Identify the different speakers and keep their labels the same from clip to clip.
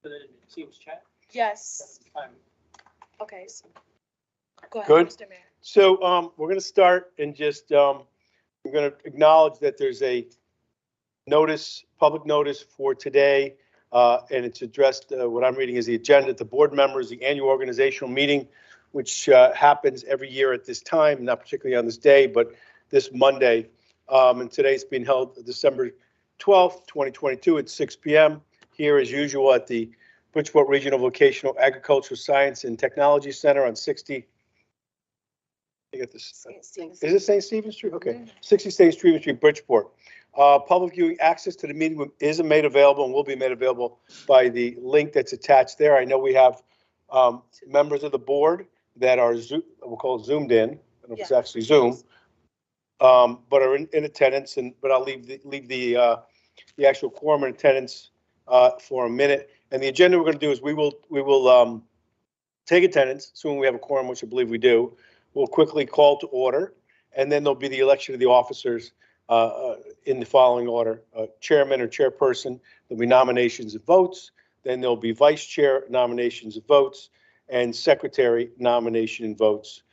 Speaker 1: for the Teams chat?
Speaker 2: Yes.
Speaker 1: Fine.
Speaker 2: Okay. So go ahead,
Speaker 3: Good.
Speaker 2: Mr. Mayor.
Speaker 3: So we're going to start and just we're going to acknowledge that there's a notice, public notice for today, and it's addressed. What I'm reading is the agenda to board members, the annual organizational meeting, which happens every year at this time, not particularly on this day, but this Monday. And today's being held December 12th, 2022 at 6 p.m. here as usual at the Bridgeport Regional Vocational Agricultural Science and Technology Center on 60. I get this. Is it St. Stephen's Street? Okay, 60 St. Stephen's Street, Bridgeport. Public viewing access to the meeting room is made available and will be made available by the link that's attached there. I know we have members of the board that are, we'll call it zoomed in. I don't know if it's actually Zoom, but are in attendance. But I'll leave the actual quorum in attendance for a minute. And the agenda we're going to do is we will take attendance, assuming we have a quorum, which I believe we do. We'll quickly call to order, and then there'll be the election of the officers in the following order: chairman or chairperson. There'll be nominations and votes. Then there'll be vice chair nominations and votes, and secretary nomination and votes.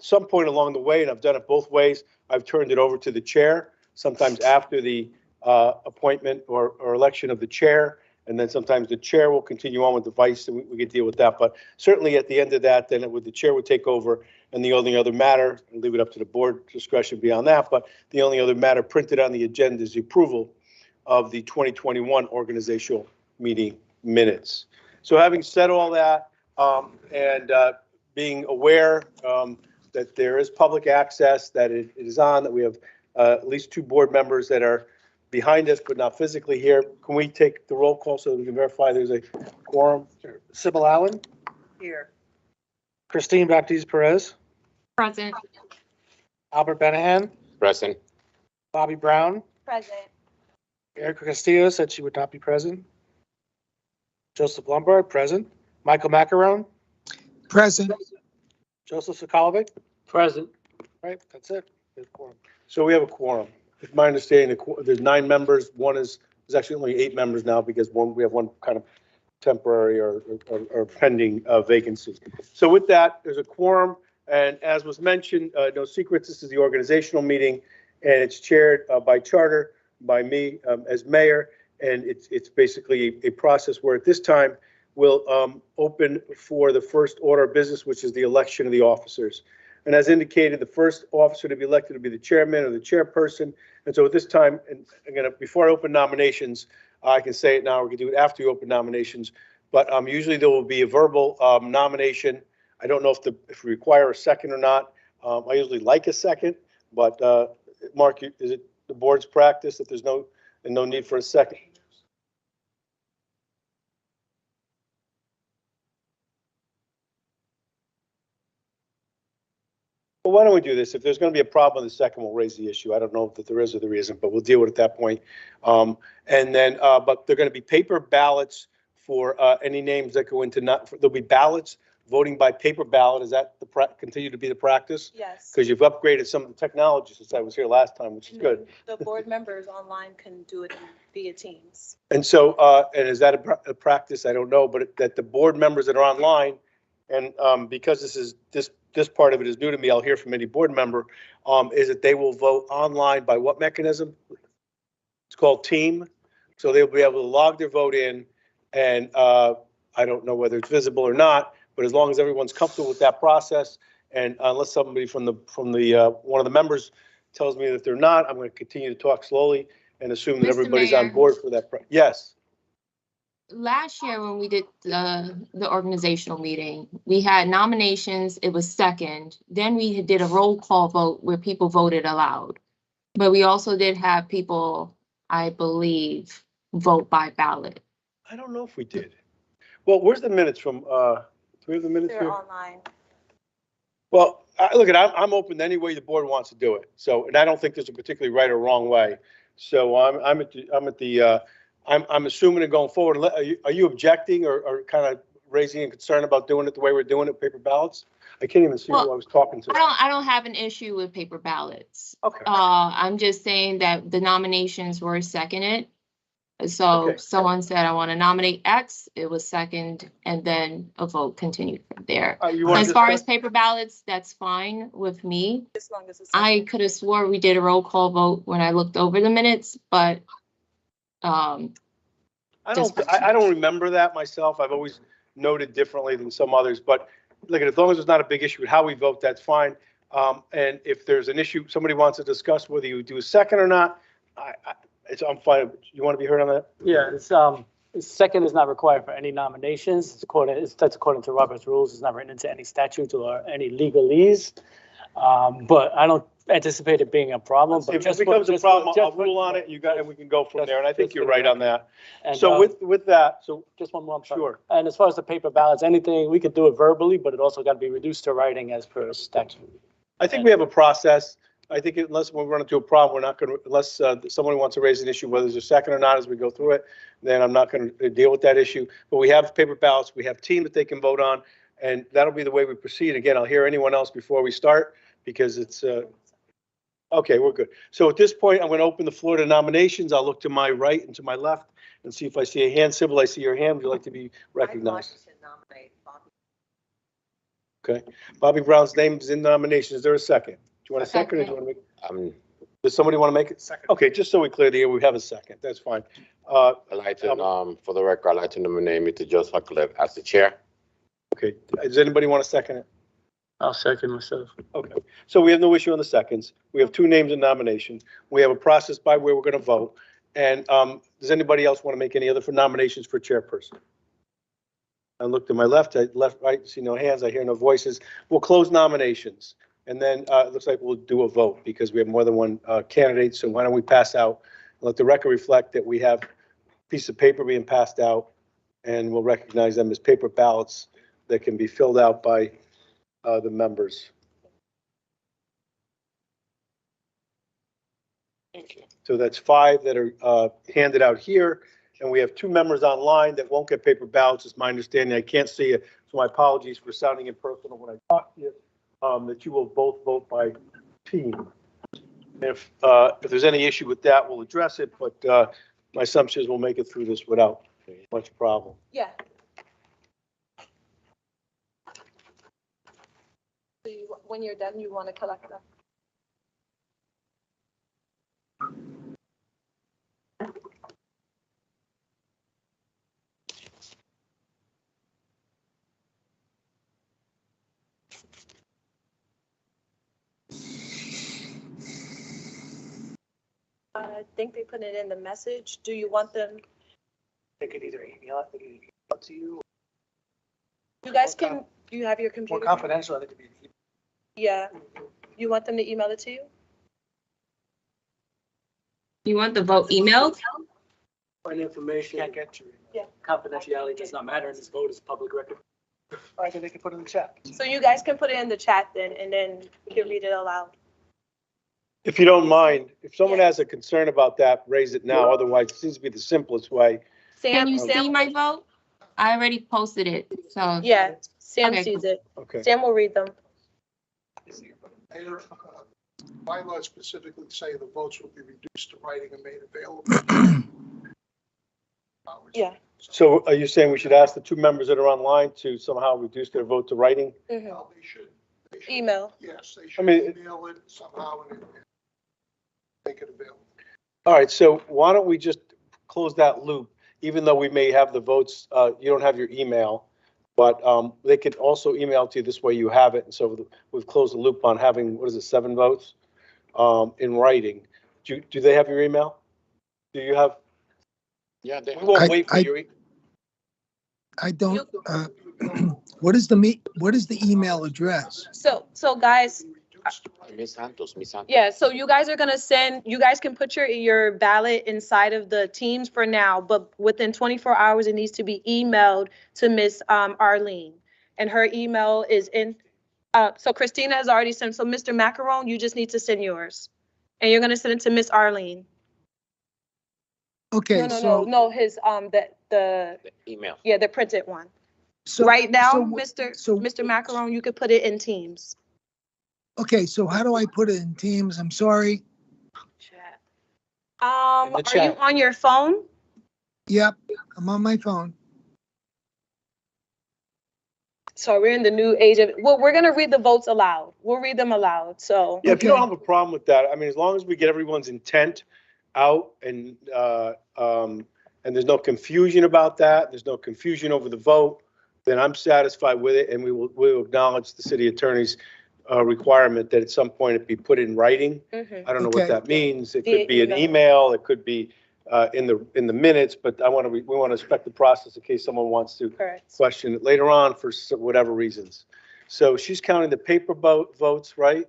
Speaker 3: Some point along the way, and I've done it both ways, I've turned it over to the chair. Sometimes after the appointment or election of the chair. And then sometimes the chair will continue on with the vice, and we can deal with that. But certainly at the end of that, then the chair would take over, and the only other matter, and leave it up to the board discretion beyond that, but the only other matter printed on the agenda is the approval of the 2021 organizational meeting minutes. So having said all that, and being aware that there is public access, that it is on, that we have at least 2 board members that are behind us, but not physically here. Can we take the roll call so that we can verify there's a quorum?
Speaker 4: Sybil Allen.
Speaker 2: Here.
Speaker 4: Christine Baptiste Perez.
Speaker 5: Present.
Speaker 4: Albert Benahan.
Speaker 6: Present.
Speaker 4: Bobby Brown.
Speaker 2: Present.
Speaker 4: Erica Castillo said she would not be present. Joseph Lombard, present. Michael Macaron.
Speaker 7: Present.
Speaker 4: Joseph Sokolovic.
Speaker 1: Present.
Speaker 4: Right, that's it. There's quorum.
Speaker 3: So we have a quorum. It's my understanding there's 9 members. There's actually only 8 members now because we have one kind of temporary or pending vacancy. So with that, there's a quorum. And as was mentioned, no secrets, this is the organizational meeting, and it's chaired by charter by me as mayor. And it's basically a process where at this time we'll open for the first order of business, which is the election of the officers. And as indicated, the first officer to be elected will be the chairman or the chairperson. And so at this time, and again, before I open nominations, I can say it now, we can do it after you open nominations, but usually there will be a verbal nomination. I don't know if we require a second or not. I usually like a second, but Mark, is it the board's practice that there's no need for a second? Well, why don't we do this? If there's going to be a problem in the second, we'll raise the issue. I don't know if there is or there isn't, but we'll deal with it at that point. And then, but they're going to be paper ballots for any names that go into there'll be ballots, voting by paper ballot. Is that continue to be the practice?
Speaker 2: Yes.
Speaker 3: Because you've upgraded some of the technology since I was here last time, which is good.
Speaker 2: The board members online can do it via Teams.
Speaker 3: And so, and is that a practice? I don't know, but that the board members that are online, and because this part of it is new to me, I'll hear from any board member, is that they will vote online by what mechanism? It's called Team. So they'll be able to log their vote in, and I don't know whether it's visible or not, but as long as everyone's comfortable with that process, and unless somebody from the one of the members tells me that they're not, I'm going to continue to talk slowly and assume that
Speaker 5: Mr.
Speaker 3: everybody's
Speaker 5: Mayor.
Speaker 3: on board for that. Yes.
Speaker 5: Last year when we did the organizational meeting, we had nominations, it was second. Then we did a roll call vote where people voted aloud. But we also did have people, I believe, vote by ballot.
Speaker 3: I don't know if we did. Well, where's the minutes from? Do we have the minutes
Speaker 2: They're
Speaker 3: here?
Speaker 2: online.
Speaker 3: Well, look, I'm open to any way the board wants to do it. So, and I don't think there's a particularly right or wrong way. So I'm assuming and going forward. Are you objecting or kind of raising a concern about doing it the way we're doing it, paper ballots? I can't even see who I was talking to.
Speaker 5: I don't have an issue with paper ballots.
Speaker 3: Okay.
Speaker 5: I'm just saying that the nominations were seconded. So
Speaker 3: Okay.
Speaker 5: someone said, I want to nominate X, it was second, and then a vote continued from there.
Speaker 3: You want
Speaker 5: As
Speaker 3: to
Speaker 5: far as
Speaker 3: discuss?
Speaker 5: paper ballots, that's fine with me.
Speaker 2: As long as it's.
Speaker 5: I could have swore we did a roll call vote when I looked over the minutes, but
Speaker 3: I
Speaker 5: just-
Speaker 3: don't remember that myself. I've always noted differently than some others, but look, as long as it's not a big issue with how we vote, that's fine. And if there's an issue, somebody wants to discuss whether you do a second or not, I'm fine. You want to be heard on that?
Speaker 1: Yeah, second is not required for any nominations. That's according to Robert's rules. It's not written into any statutes or any legalese. But I don't anticipate it being a problem. But
Speaker 3: If it becomes a problem, I'll rule on it, and we can go from there, and I think you're right on that.
Speaker 1: And,
Speaker 3: So with that,
Speaker 1: just one more. I'm sorry.
Speaker 3: sure.
Speaker 1: And as far as the paper ballots, anything, we could do it verbally, but it also got to be reduced to writing as per statute.
Speaker 3: I think we have a process. I think unless we run into a problem, we're not going to, unless someone wants to raise an issue, whether there's a second or not as we go through it, then I'm not going to deal with that issue. But we have paper ballots, we have team that they can vote on, and that'll be the way we proceed. Again, I'll hear anyone else before we start, because it's, okay, we're good. So at this point, I'm going to open the floor to nominations. I'll look to my right and to my left and see if I see a hand. Sybil, I see your hand. Would you like to be recognized? Okay. Bobby Brown's name is in nomination. Is there a second? Do you want a second, or do you want to make? Does somebody want to make it?
Speaker 4: Second.
Speaker 3: Okay, just so we clear the air, we have a second. That's fine.
Speaker 6: I'd like to, for the record, I'd like to nominate Mr. Joseph Huckleberry as the chair.
Speaker 3: Okay, does anybody want to second it?
Speaker 1: I'll second myself.
Speaker 3: Okay, so we have no issue on the seconds. We have two names in nomination. We have a process by where we're going to vote. And does anybody else want to make any other nominations for chairperson? I look to my left, right, see no hands, I hear no voices. We'll close nominations. And then it looks like we'll do a vote because we have more than one candidate. So why don't we pass out, let the record reflect that we have a piece of paper being passed out, and we'll recognize them as paper ballots that can be filled out by the members. So that's 5 that are handed out here, and we have 2 members online that won't get paper ballots, is my understanding. I can't see it, so my apologies for sounding impersonal when I talk to you. That you will both vote by team. If there's any issue with that, we'll address it, but my assumption is we'll make it through this without much problem.
Speaker 2: Yeah. So when you're done, you want to collect them? I think they put it in the message. Do you want them?
Speaker 4: They could either email it, they could email it to you.
Speaker 2: You guys can, do you have your
Speaker 4: More
Speaker 2: computer?
Speaker 4: confidential, I think it'd be.
Speaker 2: Yeah. You want them to email it to you?
Speaker 5: you want the vote emailed?
Speaker 1: Find information.
Speaker 4: Can't get your email.
Speaker 2: Yeah.
Speaker 1: Confidentiality does not matter, and this vote is public record.
Speaker 4: Or they can put it in the chat.
Speaker 2: So you guys can put it in the chat then, and then you can read it aloud.
Speaker 3: If you don't mind, if someone has a concern about that, raise it now. Otherwise, it seems to be the simplest way.
Speaker 5: Can you
Speaker 2: Sam,
Speaker 5: see my vote? I already posted it, so.
Speaker 2: yeah, Sam
Speaker 5: Okay.
Speaker 2: sees it.
Speaker 3: Okay.
Speaker 2: Sam will read them.
Speaker 7: Mayor, bylaws specifically say the votes will be reduced to writing and made available.
Speaker 2: Yeah.
Speaker 3: So are you saying we should ask the 2 members that are online to somehow reduce their vote to writing?
Speaker 2: Mhm.
Speaker 7: Well, they should.
Speaker 2: Email.
Speaker 7: Yes, they
Speaker 3: I
Speaker 7: should
Speaker 3: mean,
Speaker 7: email it somehow and make it available.
Speaker 3: All right, so why don't we just close that loop, even though we may have the votes, you don't have your email, but they could also email to you, this way you have it. And so we've closed the loop on having, what is it, 7 votes in writing. Do they have your email? Do you have?
Speaker 6: Yeah, they
Speaker 3: We won't wait for
Speaker 8: I-
Speaker 3: your.
Speaker 8: I don't, what is the email address?
Speaker 2: So guys,
Speaker 7: Reduced to writing.
Speaker 6: Miss Santos.
Speaker 2: yeah, so you guys are gonna you guys can put your ballot inside of the teams for now, but within 24 hours, it needs to be emailed to Miss Arlene. And her email is in, so Christina has already sent, so Mr. Macaron, you just need to send yours. And you're gonna send it to Miss Arlene.
Speaker 8: Okay,
Speaker 2: No, his, the,
Speaker 6: The email.
Speaker 2: yeah, the printed one.
Speaker 8: so.
Speaker 2: Right now,
Speaker 8: so-
Speaker 2: Mr. Macaron, you could put it in Teams.
Speaker 8: Okay, so how do I put it in Teams? I'm sorry.
Speaker 2: Are you
Speaker 3: chat.
Speaker 2: on your phone?
Speaker 8: Yep, I'm on my phone.
Speaker 2: So we're in the new age of, well, we're gonna read the votes aloud. We'll read them aloud, so.
Speaker 3: Yeah, if you don't
Speaker 8: Okay.
Speaker 3: have a problem with that, I mean, as long as we get everyone's intent out and there's no confusion about that, there's no confusion over the vote, then I'm satisfied with it, and we will acknowledge the city attorney's requirement that at some point it be put in writing.
Speaker 2: Mhm.
Speaker 3: I don't know what
Speaker 8: Okay.
Speaker 3: that means. It
Speaker 2: Via
Speaker 3: could be an
Speaker 2: email.
Speaker 3: email, it could be in the minutes, but we want to respect the process in case someone wants to
Speaker 2: Correct.
Speaker 3: question it later on for whatever reasons. So she's counting the paper votes, right?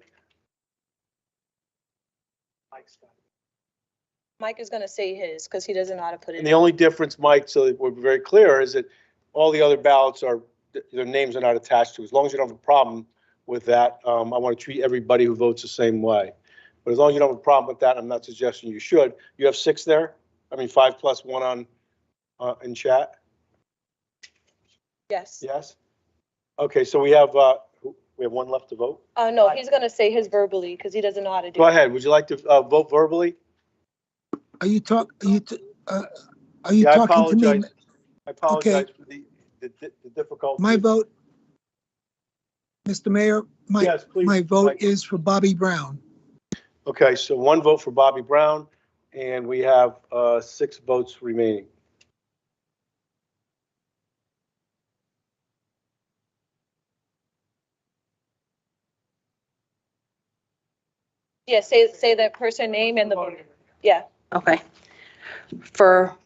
Speaker 2: Mike is gonna say his, because he doesn't know how to put it
Speaker 3: And the
Speaker 2: in.
Speaker 3: only difference, Mike, so that we're very clear, is that all the other ballots are, their names are not attached to. As long as you don't have a problem with that, I want to treat everybody who votes the same way. But as long as you don't have a problem with that, I'm not suggesting you should. You have 6 there? I mean, 5 plus 1 on, in chat?
Speaker 2: Yes.
Speaker 3: Yes? Okay, so we have 1 left to vote?
Speaker 2: Oh, no, he's gonna say his verbally, because he doesn't know how to do
Speaker 3: Go
Speaker 2: it.
Speaker 3: ahead. Would you like to vote verbally?
Speaker 8: Are you talking to me?
Speaker 3: Yeah, I apologize. I apologize
Speaker 8: Okay.
Speaker 3: for the difficulty.
Speaker 8: My vote, Mr. Mayor,
Speaker 3: Yes, please,
Speaker 8: my vote
Speaker 3: Mike.
Speaker 8: is for Bobby Brown.
Speaker 3: Okay, so 1 vote for Bobby Brown, and we have 6 votes remaining.
Speaker 2: Yeah, say the person name and the vote. Yeah.
Speaker 9: Okay. For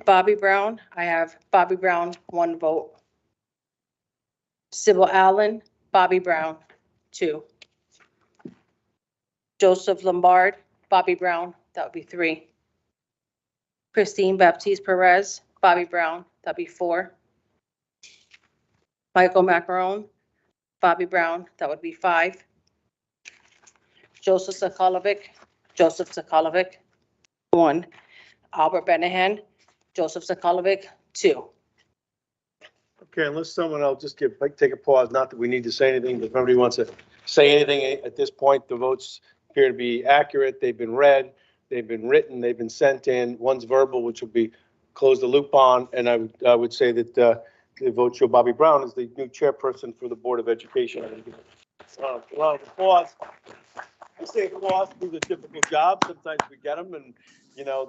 Speaker 9: Bobby Brown, I have Bobby Brown, 1 vote. Sybil Allen, Bobby Brown, 2. Joseph Lombard, Bobby Brown, that would be 3. Christine Baptiste Perez, Bobby Brown, that'd be 4. Michael Macaron, Bobby Brown, that would be 5. Joseph Sokolovic, 1. Albert Benahan, Joseph Sokolovic, 2.
Speaker 3: Okay, unless someone else just take a pause, not that we need to say anything, but if nobody wants to say anything at this point, the votes appear to be accurate. They've been read, they've been written, they've been sent in. One's verbal, which will be close the loop on, and I would say that the vote show Bobby Brown is the new chairperson for the Board of Education. Round of applause. I say applause through the difficult job. Sometimes we get them, and you know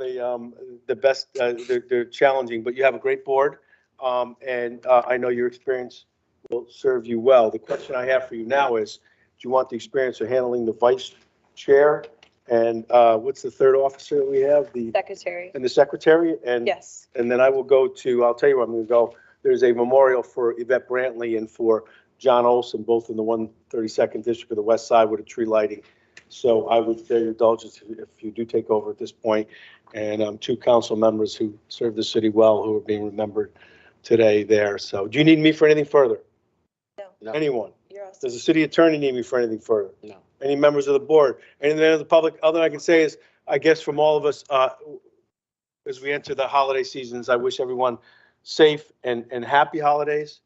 Speaker 3: they're challenging, but you have a great board. And I know your experience will serve you well. The question I have for you now is, do you want the experience of handling the vice chair? And what's the third officer that we have? The
Speaker 2: Secretary.
Speaker 3: and the secretary? And
Speaker 2: Yes.
Speaker 3: and then I will go to, I'll tell you where I'm going to go. There's a memorial for Yvette Brantley and for John Olson, both in the 132nd District of the West Side with a tree lighting. So I would say indulgence if you do take over at this point. And 2 council members who served the city well, who are being remembered today there. So do you need me for anything further?
Speaker 6: No.
Speaker 3: Anyone?
Speaker 2: You're awesome.
Speaker 3: Does the city attorney need me for anything further?
Speaker 6: No.
Speaker 3: Any members of the board? Anything of the public? Other I can say is, I guess from all of us, as we enter the holiday seasons, I wish everyone safe and happy holidays.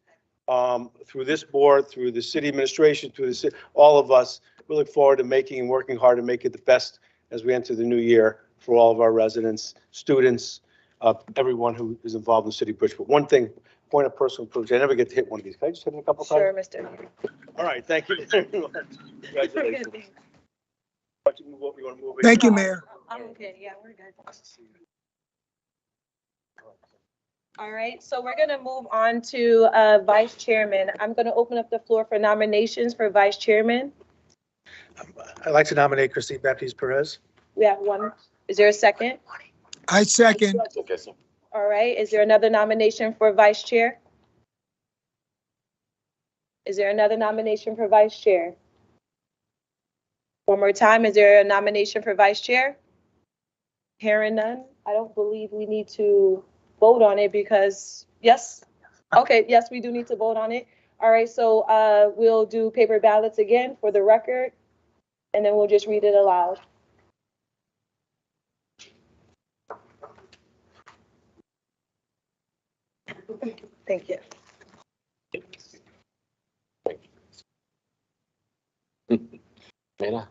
Speaker 3: Through this board, through the city administration, through all of us, we look forward to making and working hard to make it the best as we enter the new year for all of our residents, students, everyone who is involved in the city of Bridgeport. One thing, point of personal privilege, I never get to hit one of these. Can I just hit it a couple
Speaker 2: Sure,
Speaker 3: times?
Speaker 2: Mr.
Speaker 3: All right, thank you very much. Congratulations. You want to move it?
Speaker 8: Thank you, Mayor.
Speaker 2: I'm okay. Yeah, we're good. All right, so we're gonna move on to vice chairman. I'm gonna open up the floor for nominations for vice chairman.
Speaker 4: I'd like to nominate Christine Baptiste Perez.
Speaker 2: We have 1. Is there a second?
Speaker 8: I second.
Speaker 6: Okay, so
Speaker 2: All right, is there another nomination for vice chair? Is there another nomination for vice chair? One more time, is there a nomination for vice chair? Hearing none, I don't believe we need to vote on it because, yes? Okay, yes, we do need to vote on it. All right, so we'll do paper ballots again for the record, and then we'll just read it aloud. Thank you.
Speaker 6: mira.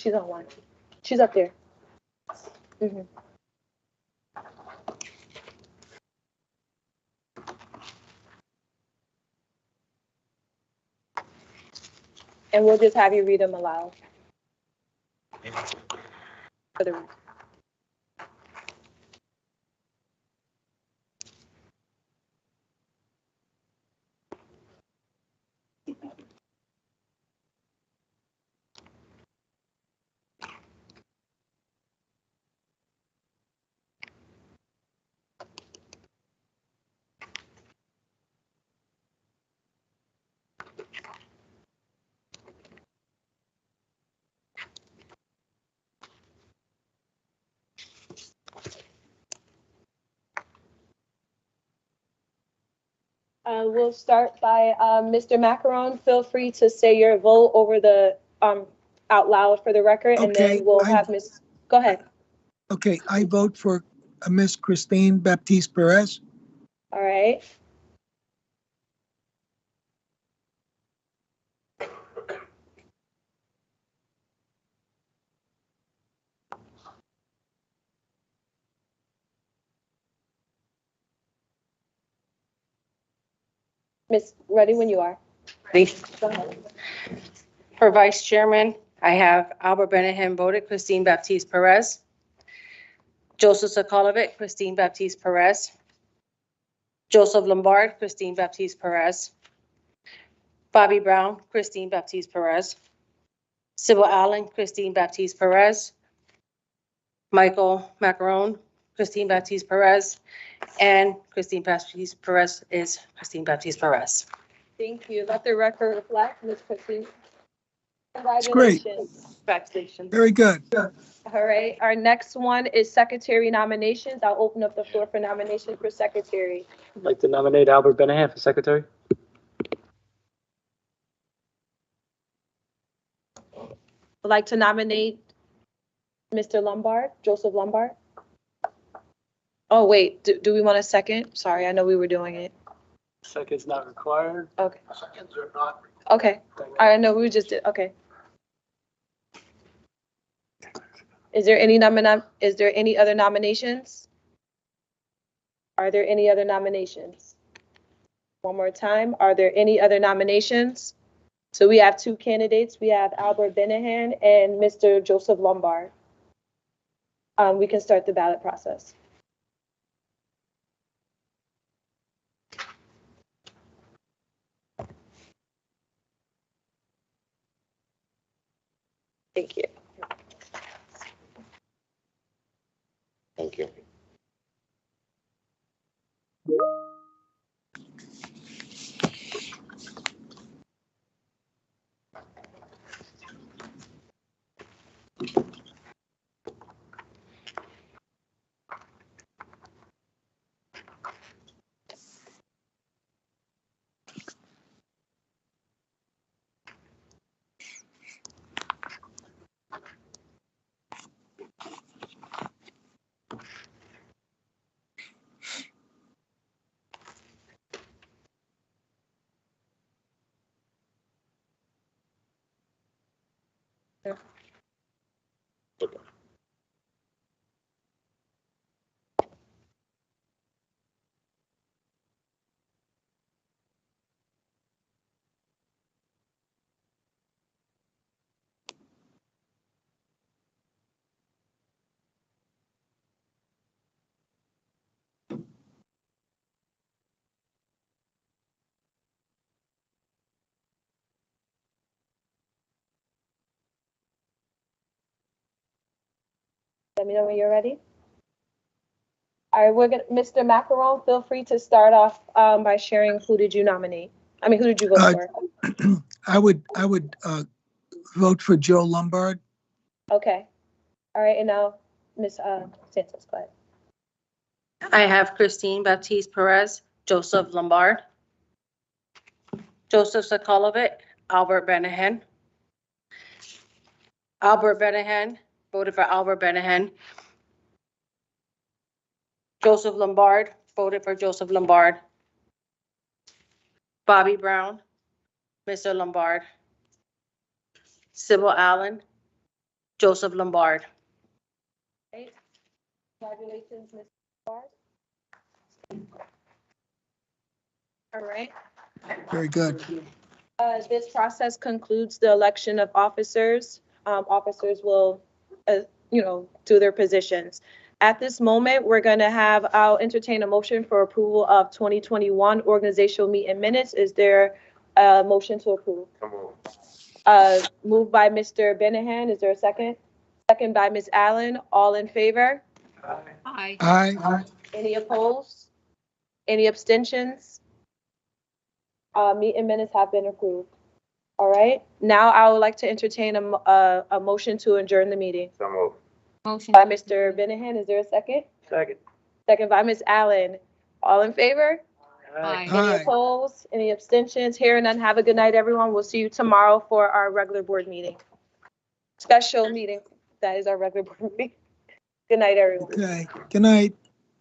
Speaker 2: She's on one. She's up there. Mhm. And we'll just have you read them aloud. For the we'll start by Mr. Macaron. Feel free to say your vote over the out loud for the record, and
Speaker 8: Okay,
Speaker 2: then we'll have Miss. Go ahead.
Speaker 8: Okay, I vote for Miss Christine Baptiste Perez.
Speaker 2: All right. Miss, ready when you are.
Speaker 9: Ready?
Speaker 2: Go ahead.
Speaker 9: For vice chairman, I have Albert Benahan voted Christine Baptiste Perez. Joseph Sokolovic, Christine Baptiste Perez. Joseph Lombard, Christine Baptiste Perez. Bobby Brown, Christine Baptiste Perez. Sybil Allen, Christine Baptiste Perez. Michael Macaron, Christine Baptiste Perez. And Christine Baptiste Perez is Christine Baptiste Perez.
Speaker 2: Thank you. Let the record reflect, Ms. Christine.
Speaker 8: It's great.
Speaker 2: Congratulations.
Speaker 9: Congratulations.
Speaker 8: Very good.
Speaker 2: All right, our next one is secretary nominations. I'll open up the floor for nomination for secretary.
Speaker 1: I'd like to nominate Albert Benahan for secretary.
Speaker 2: I'd like to nominate Mr. Lombard, Joseph Lombard. Oh, wait, do we want a second? Sorry, I know we were doing it.
Speaker 1: Second's not required.
Speaker 2: Okay,
Speaker 7: Seconds are not.
Speaker 2: okay. I know we just did, okay. Is there any other nominations? Are there any other nominations? One more time, are there any other nominations? So we have two candidates. We have Albert Benahan and Mr. Joseph Lombard. We can start the ballot process. Thank you.
Speaker 6: Thank you.
Speaker 2: Let me know when you're ready. All right, Mr. Macaron, feel free to start off by sharing who did you nominate? I mean, who did you vote for?
Speaker 8: I would vote for Joe Lombard.
Speaker 2: Okay. All right, and now Ms. Santos, go ahead.
Speaker 9: I have Christine Baptiste Perez, Joseph Lombard. Joseph Sokolovic, Albert Benahan. Albert Benahan, voted for Albert Benahan. Joseph Lombard, voted for Joseph Lombard. Bobby Brown, Mr. Lombard. Sybil Allen, Joseph Lombard.
Speaker 2: Congratulations, Ms. Barr. All right.
Speaker 8: Very good.
Speaker 2: This process concludes the election of officers. Officers will, do their positions. At this moment, I'll entertain a motion for approval of 2021 organizational meeting minutes. Is there a motion to approve? Moved by Mr. Benahan. Is there a second? Second by Ms. Allen. All in favor?
Speaker 5: Aye.
Speaker 8: Aye.
Speaker 2: Any opposed? Any abstentions? Meeting minutes have been approved. All right, now I would like to entertain a motion to adjourn the meeting.
Speaker 6: So move.
Speaker 5: Motion.
Speaker 2: By Mr. Benahan, is there a second?
Speaker 1: Second.
Speaker 2: Second by Ms. Allen. All in favor?
Speaker 5: Aye.
Speaker 2: Any
Speaker 8: Aye.
Speaker 2: opposed? Any abstentions? Hearing none, have a good night, everyone. We'll see you tomorrow for our regular board meeting. Special meeting, that is our regular board meeting. Good night, everyone.
Speaker 8: Okay. Good night.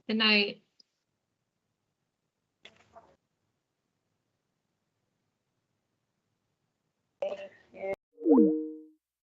Speaker 5: Good night.